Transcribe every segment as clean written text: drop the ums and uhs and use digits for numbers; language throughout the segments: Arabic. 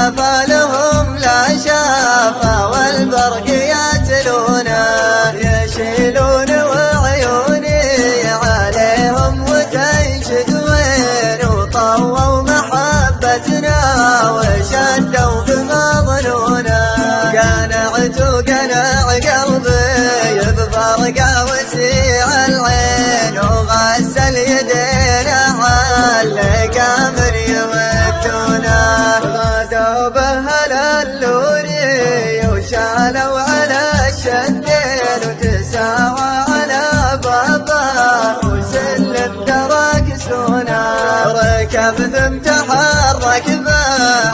شافا لهم لا شافا والبرق يتلونا يشيلون وعيوني عليهم وتنشد وين وطووا محبتنا وشدوا بمظنونا قنع قلبي بفرقة وسيع العين وغسل يدينا عالقمر يودونا غادوا بهل اللوري وشالوا على الشدين وتساوى على بابا وسلم تراكسونا ركب ثم تحرك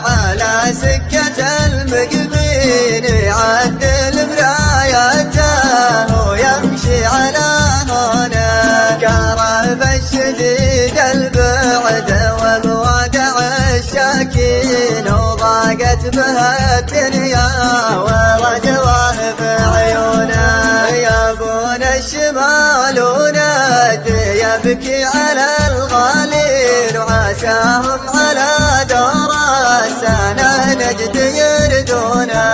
على سكة المقبين يعدل مراياته ويمشي على هنا كرب الشديد البعد والوادع الشاكين وضاقت بها الدنيا ورجواه في عيونه يابون الشمال ونادي يبكي على الغالين وعساهم على دور السنة نجد يردونا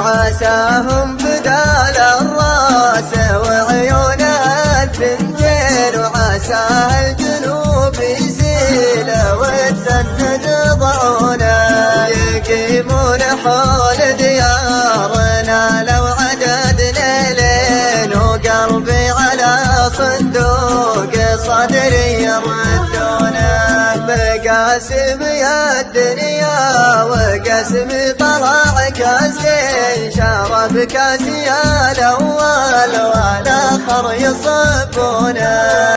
وعساهم بدال الراس وعيونه الثنتين وعساه الجنوب يزيل وتسند ضعونا يقيمون حول ديارنا لو عدد ليلين وقلبي على صندوق صدري يردونا بقاسم يا الدنيا وقاسم طلع كاسين شرب كاسي الاول والاخر يصبونه